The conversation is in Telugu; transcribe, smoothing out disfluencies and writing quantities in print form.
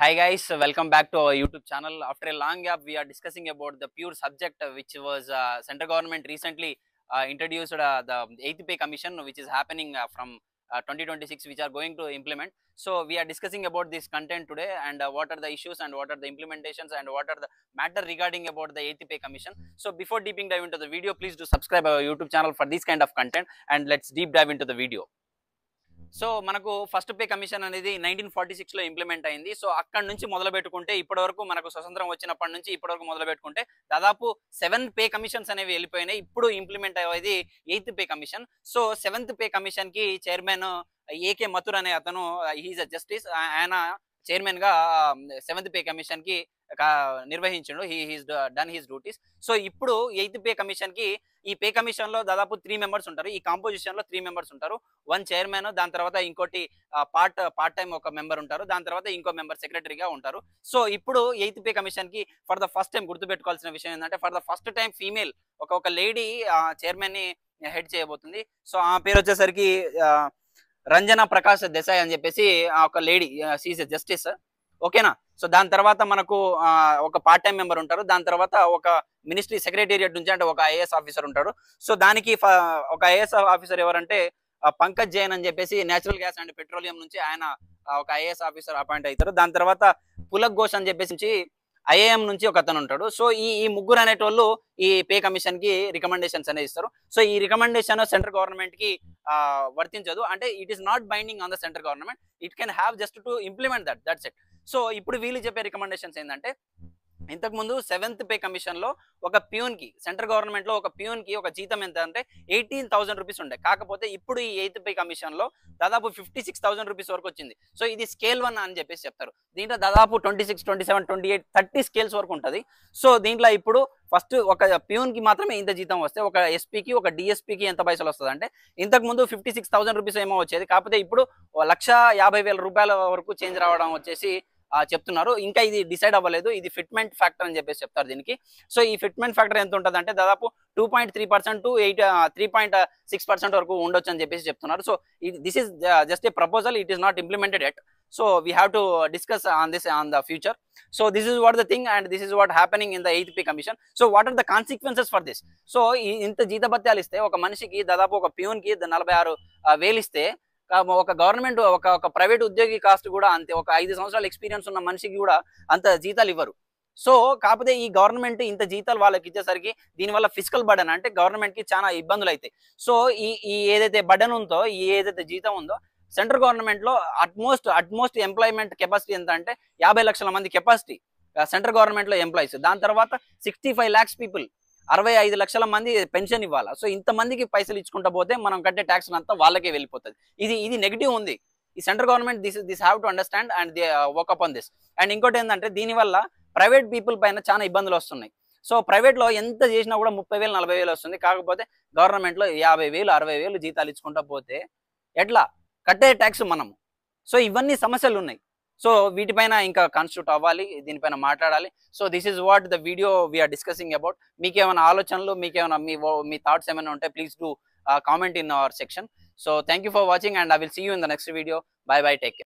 Hi guys, welcome back to our YouTube channel. After a long gap, we are discussing about the pure subject which was central government recently introduced the 8th pay commission, which is happening from 2026, which are going to implement. So we are discussing about this content today and what are the issues and what are the implementations and what are the matter regarding about the 8th pay commission. So before deeping dive into the video, please do subscribe our YouTube channel for this kind of content and let's deep dive into the video. So మనకు ఫస్ట్ పే కమిషన్ అనేది 1946 లో ఇంప్లిమెంట్ అయింది. సో అక్కడ నుంచి మొదలు పెట్టుకుంటే ఇప్పటి వరకు మనకు స్వతంత్రం వచ్చినప్పటి నుంచి ఇప్పటి వరకు మొదలు పెట్టుకుంటే దాదాపు 7 పే కమిషన్స్ అనేవి వెళ్ళిపోయినాయి. ఇప్పుడు ఇంప్లిమెంట్ అయ్యేది 8th pay commission. So 7th pay commission కి చైర్మన్ ఏకే మథుర్ అనే అతను హీఈస్ అ జస్టిస్. ఆయన చైర్మన్ గా 7th పే కమిషన్ కి నిర్వహించండు. He's done his duties. So ఇప్పుడు 8th పే కమిషన్ కి ఈ పే కమిషన్ లో దాదాపు 3 మెంబర్స్ ఉంటారు. ఈ కాంపోజిషన్ లో 3 మెంబర్స్ ఉంటారు. 1 చైర్మన్, దాని తర్వాత ఇంకోటి పార్ట్ టైం ఒక మెంబర్ ఉంటారు. దాని తర్వాత ఇంకో మెంబర్ సెక్రటరీగా ఉంటారు. సో ఇప్పుడు 8th పే కమిషన్ కి ఫర్ ద ఫస్ట్ టైం గుర్తుపెట్టుకోవాల్సిన విషయం ఏంటంటే for the first time female ఒక లేడీ చైర్మన్ ని హెడ్ చేయబోతుంది. సో ఆ పేరు వచ్చేసరికి రంజనా ప్రకాష్ దేశాయ్ అని చెప్పేసి ఒక లేడీ, షీఈస్ ఎ జస్టిస్. ఓకేనా. సో దాని తర్వాత మనకు ఒక పార్ట్ టైం మెంబర్ ఉంటారు. దాని తర్వాత ఒక మినిస్ట్రీ సెక్రటేరియట్ నుంచి అంటే ఒక ఐఏఎస్ ఆఫీసర్ ఉంటారు. సో దానికి ఒక ఐఏఎస్ ఆఫీసర్ ఎవరంటే పంకజ్ జైన్ అని చెప్పేసి నేచురల్ గ్యాస్ అండ్ పెట్రోలియం నుంచి ఆయన ఒక ఐఏఎస్ ఆఫీసర్ అపాయింట్ అవుతారు. దాని తర్వాత పులక్ ఘోష్ అని చెప్పేసి ఐఏఎం నుంచి ఒక అతను ఉంటాడు. సో ఈ ముగ్గురు అనేటోళ్ళు ఈ పే కమిషన్ కి రికమెండేషన్స్ అనేది ఇస్తారు. సో ఈ రికమెండేషన్ సెంట్రల్ గవర్నమెంట్ కి వర్తించదు. అంటే it is not binding on the central government. It can have just to implement that's it. So ఇప్పుడు వీళ్ళు చెప్పే రికమెండేషన్స్ ఏంటంటే ఇంతకు ముందు 7th పే కమిషన్ లో ఒక ప్యూన్ కి సెంట్రల్ గవర్నమెంట్ లో ఒక ప్యూన్ కి ఒక జీతం ఎంత అంటే 18,000 రూపీస్ ఉండే. కాకపోతే ఇప్పుడు ఈ 8th పే కమిషన్ లో దాదాపు 56,000 రూపీస్ వరకు వచ్చింది. సో ఇది స్కేల్ 1 అని చెప్పేసి చెప్తారు. దీంట్లో దాదాపు 26, 27, 28, 30 స్కేల్స్ వరకు ఉంటుంది. సో దీంట్లో ఇప్పుడు ఫస్ట్ ఒక ప్యూన్ కి మాత్రమే ఇంత జీతం వస్తే ఒక ఎస్పీకి ఒక డిఎస్పీకి ఎంత పైసలు వస్తుంది అంటే ఇంతకు ముందు 56,000 రూపీస్ ఏమో వచ్చేది. కాకపోతే ఇప్పుడు 1,50,000 రూపాయల వరకు చేంజ్ రావడం వచ్చేసి చెప్తున్నారు. ఇంకా ఇది డిసైడ్ అవ్వలేదు. ఇది ఫిట్మెంట్ ఫ్యాక్టర్ అని చెప్పేసి చెప్తారు దీనికి. సో ఈ ఫిట్మెంట్ ఫ్యాక్టర్ ఎంత ఉంటుంది అంటే దాదాపు 2.3% టు 3.6% వరకు ఉండొచ్చు అని చెప్పేసి చెప్తున్నారు. So this is just a proposal. It is not implemented at. So we have to discuss on this on the future. So this is what the thing and this is what happening in the 8th pay commission. So what are the consequences for this? So ఇంత జీతభత్యాలు ఇస్తే ఒక మనిషికి దాదాపు ఒక ప్యూన్ కి 46,000 ఇస్తే ఒక గవర్నమెంట్ ఒక ప్రైవేట్ ఉద్యోగి కాస్ట్ కూడా అంతే. ఒక 5 సంవత్సరాల ఎక్స్పీరియన్స్ ఉన్న మనిషికి కూడా అంత జీతాలు ఇవ్వరు. సో కాకపోతే ఈ గవర్నమెంట్ ఇంత జీతాలు వాళ్ళకి ఇచ్చేసరికి దీనివల్ల ఫిజికల్ బర్డన్ అంటే గవర్నమెంట్ కి చాలా ఇబ్బందులు అవుతాయి. సో ఈ ఏదైతే బర్డన్ ఉందో, ఈ ఏదైతే జీతం ఉందో సెంట్రల్ గవర్నమెంట్ లో అట్మోస్ట్ ఎంప్లాయ్మెంట్ కెపాసిటీ ఎంత అంటే 50 లక్షల మంది కెపాసిటీ సెంట్రల్ గవర్నమెంట్ లో ఎంప్లాయీస్. దాని తర్వాత 65 lakhs పీపుల్, 65 లక్షల మంది పెన్షన్ ఇవ్వాలా. సో ఇంతమందికి పైసలు ఇచ్చుకుంటా పోతే మనం కట్టే ట్యాక్స్ అంతా వాళ్ళకే వెళ్ళిపోతుంది. ఇది నెగిటివ్ ఉంది. ఈ central government this have to understand and they work up on this. And ఇంకోటి ఏంటంటే దీనివల్ల ప్రైవేట్ పీపుల్ పైన చాలా ఇబ్బందులు వస్తున్నాయి. సో ప్రైవేట్ లో ఎంత చేసినా కూడా 30,000, 40,000 వస్తుంది. కాకపోతే గవర్నమెంట్ లో 50,000, 60,000 జీతాలు ఇచ్చుకుంటా పోతే ఎట్లా కట్టే ట్యాక్స్ మనము. సో ఇవన్నీ సమస్యలు ఉన్నాయి. సో వీటిపైన ఇంకా కాన్స్టిట్యూట్ అవ్వాలి, దీనిపైన మాట్లాడాలి. So this is what the video we're discussing about. మీకేమైనా ఆలోచనలు, మీకేమైనా మీ థాట్స్ ఏమైనా ఉంటే please do comment in our section. So thank you for watching and I will see you in the next video. Bye bye, take care.